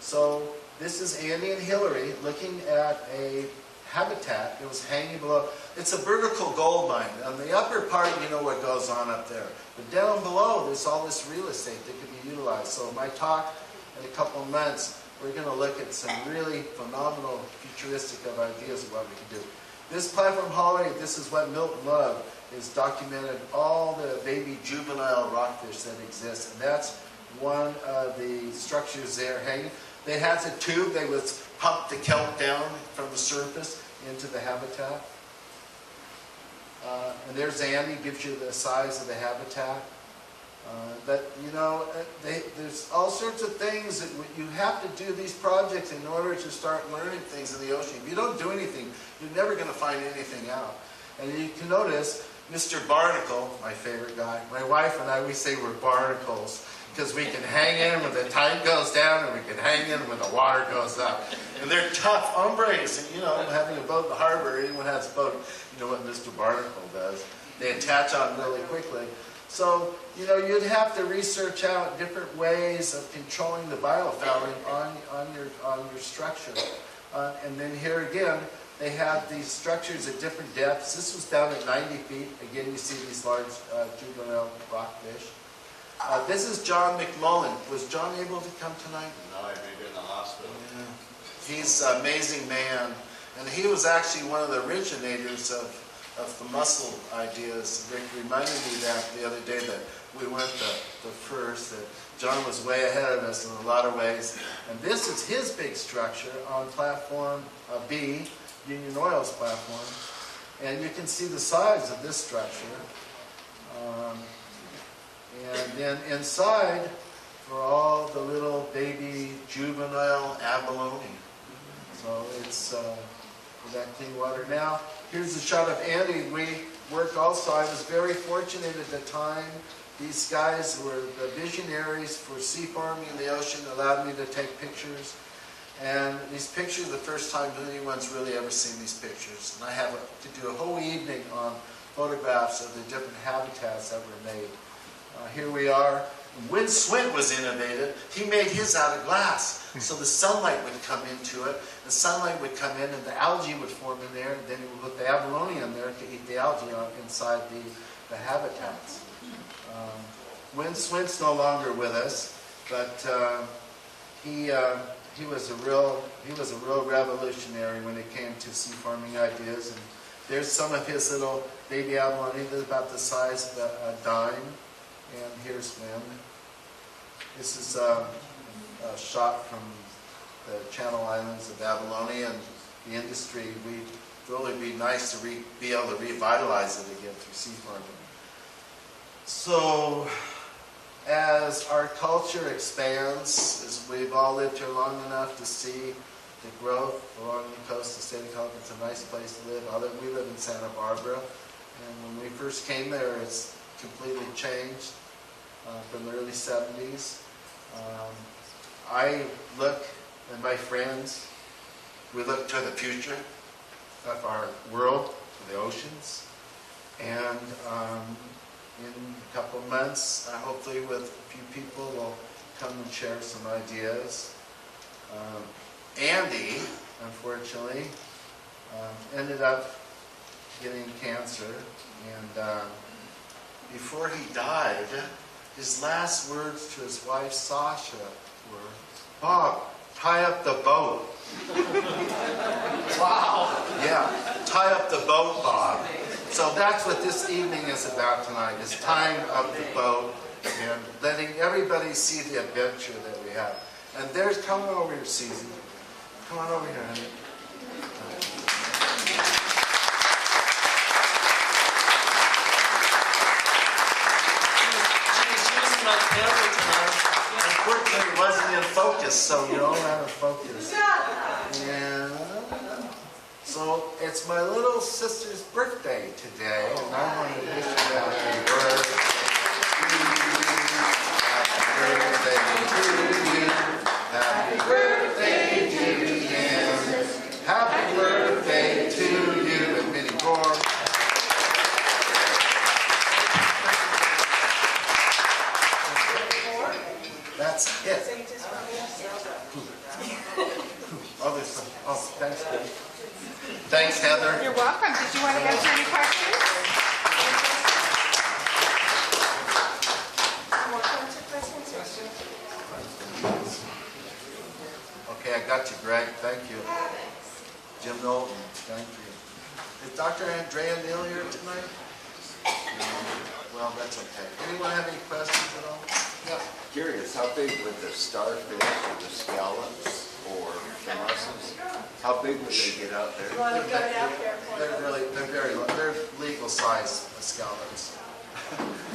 So this is Andy and Hillary looking at a habitat that was hanging below. It's a vertical gold mine. On the upper part, you know what goes on up there. But down below, there's all this real estate that could be utilized. So my talk in a couple of months, we're going to look at some really phenomenal futuristic of ideas of what we can do. This platform Holly, this is what Milton Love has documented all the baby juvenile rockfish that exist. And that's one of the structures there hanging. They had a tube, they would pump the kelp down from the surface into the habitat. And there's Andy, gives you the size of the habitat. But, you know, there's all sorts of things that you have to do these projects in order to start learning things in the ocean. If you don't do anything, you're never going to find anything out. And you can notice, Mr. Barnacle, my favorite guy, my wife and I, we say we're barnacles because we can hang in when the tide goes down and we can hang in when the water goes up. And they're tough hombres. And, you know, having a boat in the harbor, anyone has a boat, you know what Mr. Barnacle does. They attach on really quickly. So, you know, you'd have to research out different ways of controlling the biofouling on your structure. And then here again, they have these structures at different depths. This was down at 90 feet. Again, you see these large juvenile rockfish. This is John McMullen. Was John able to come tonight? No, he'd be in the hospital. Yeah. He's an amazing man. And he was actually one of the originators of the mussel ideas. Rick reminded me that the other day that we weren't the first, that John was way ahead of us in a lot of ways. And this is his big structure on platform B, Union Oil's platform. And you can see the size of this structure. And then inside for all the little baby juvenile abalone. So it's for that clean water. Now, here's a shot of Andy. We worked also. I was very fortunate at the time. These guys were the visionaries for sea farming in the ocean, allowed me to take pictures. And these pictures are the first time anyone's really ever seen these pictures. And I have to do a whole evening on photographs of the different habitats that were made. Here we are. When Swint was innovative, he made his out of glass. So the sunlight would come into it, the sunlight would come in, and the algae would form in there, and then he would put the abalone in there to eat the algae inside the habitats. When Swint's no longer with us, but he was a real revolutionary when it came to sea farming ideas. And there's some of his little baby abalone. They're about the size of a dime. And here's Lynn. This is a shot from the Channel Islands of Babylonia and the industry, we'd really be nice to be able to revitalize it again through sea farming. So, as our culture expands, as we've all lived here long enough to see the growth along the coast of St. Columbia, it's a nice place to live. We live in Santa Barbara, and when we first came there, it's completely changed from the early 70s. I look, and my friends, we look to the future of our world, to the oceans, and in a couple of months, hopefully with a few people, we'll come and share some ideas. Andy, unfortunately, ended up getting cancer, and before he died, his last words to his wife, Sasha, were, "Bob, tie up the boat." Wow. Yeah, tie up the boat, Bob. So that's what this evening is about tonight, is tying up the boat and letting everybody see the adventure that we have. And there's, come on over here, Susie. Come on over here, honey. She's using my camera tonight. Unfortunately, it wasn't in focus, so you're all out of focus. Yeah. So it's my little sister's birthday today, and I want to wish you a happy birthday to you. Happy birthday to you, and many more. That's it. Oh, there's some. Oh, thanks, Heather. Thanks, Heather. You're welcome. Did you want to answer any questions? Okay, I got you, Greg. Thank you. Jim Knowlton, thank you. Is Dr. Andrea Neal here tonight? No. Well, that's okay. Anyone have any questions at all? Yeah. Curious, how big would the starfish or the scallops or the mussels, how big would they get out there? You want to go out there for They're legal size scallops.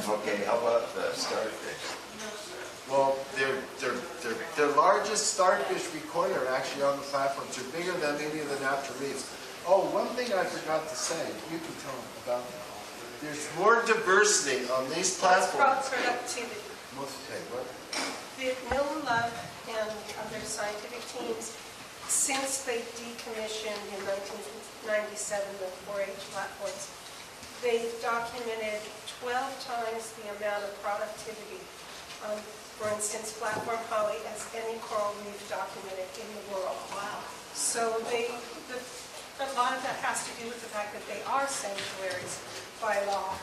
Okay, how about the starfish? Well, their largest starfish recorded are actually on the platforms. They're bigger than any of the natural reefs. Oh, one thing I forgot to say, you can tell them about that. There's more diversity on these platforms. productivity. Okay, what? The Milton Love and other scientific teams, since they decommissioned in 1997 the 4-H platforms, they've documented 12 times the amount of productivity. For instance, platform poly as any coral reef documented in the world. Wow. So a lot of that has to do with the fact that they are sanctuaries by law.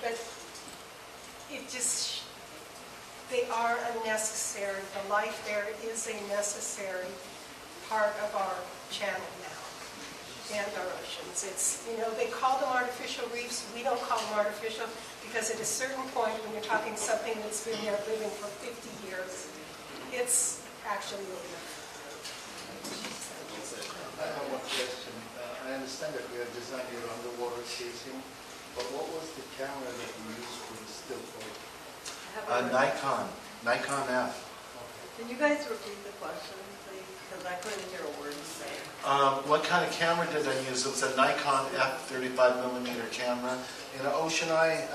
But it just, they are a necessary, the life there is a necessary part of our channel now and our oceans. It's, they call them artificial reefs. We don't call them artificial because at a certain point when you're talking something that's been there living for 50 years, it's actually living. I have one question. I understand that we have designed your underwater casing, but what was the camera that you used for the still photo? Nikon F. Can you guys repeat the question, please? Because I couldn't hear a word you said. What kind of camera did I use? It was a Nikon F 35mm camera in an ocean eye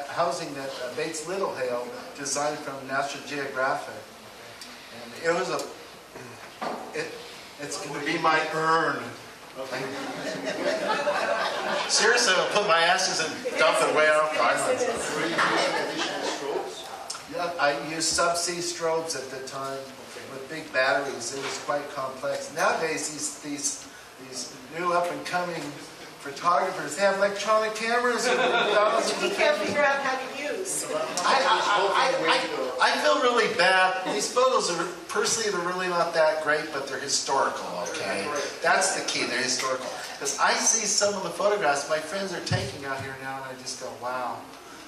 housing that Bates Littlehale designed from National Geographic. And it was it's going to be my urn. Okay. Seriously, I'll put my ashes and dump it way out the islands. Were you using additional strobes? Yeah, I used subsea strobes at the time with big batteries. It was quite complex. Nowadays, these new up-and-coming photographers, they have electronic cameras with thousands We of can't figure out how to use. I feel really bad. These photos are, personally, they're really not that great, but they're historical, okay? That's the key, they're historical. Because I see some of the photographs my friends are taking out here now, and I just go, wow,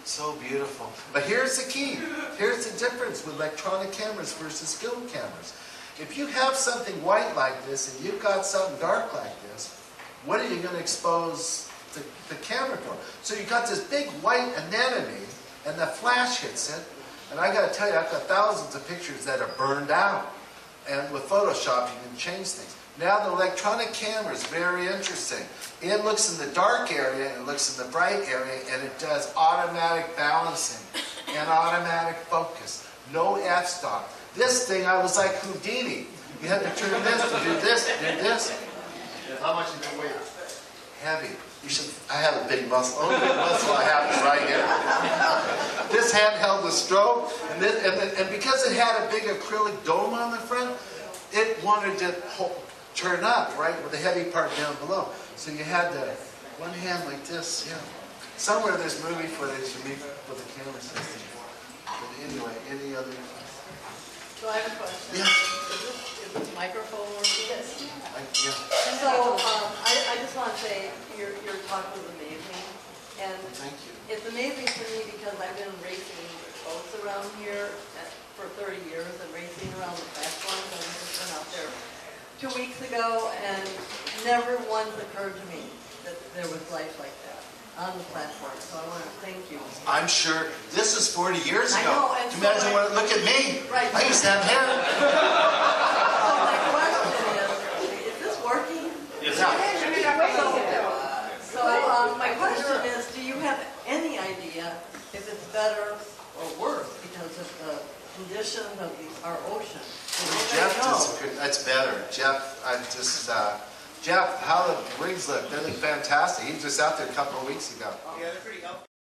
so beautiful. But here's the key. Here's the difference with electronic cameras versus film cameras. If you have something white like this and you've got something dark like this, what are you going to expose the camera for? So you've got this big white anemone and the flash hits it. And I got to tell you, I've got thousands of pictures that are burned out. And with Photoshop, you can change things. Now the electronic camera is very interesting. It looks in the dark area, and it looks in the bright area, and it does automatic balancing and automatic focus. No f-stop. This thing, I was like Houdini. You had to turn this to do this, to do this. And how much did it weigh? Heavy. You should. I have a big muscle. Only big muscle I have is right here. This hand held the strobe, and because it had a big acrylic dome on the front, it wanted to turn up, right, with the heavy part down below. So you had the one hand like this, yeah. Somewhere there's movie footage of me with the camera system. But anyway, any other? So I have a question. Yeah. Is this microphone working? Yes. Yeah. So I just want to say your talk was amazing. And Thank you. it's amazing to me because I've been racing boats around here for 30 years and racing around the platforms. I just went out there 2 weeks ago and never once occurred to me that there was life like that on the platform. So I want to thank you. I'm sure this is 40 years ago. I know, and so Imagine look at me. Right. I used to have hair. So my question is this working? Yeah. So my question is, do you have any idea if it's better or worse because of the conditions of our ocean? That's better. Jeff, Jeff, how the wings look? They look fantastic. He was just out there a couple of weeks ago. Yeah, they're pretty healthy.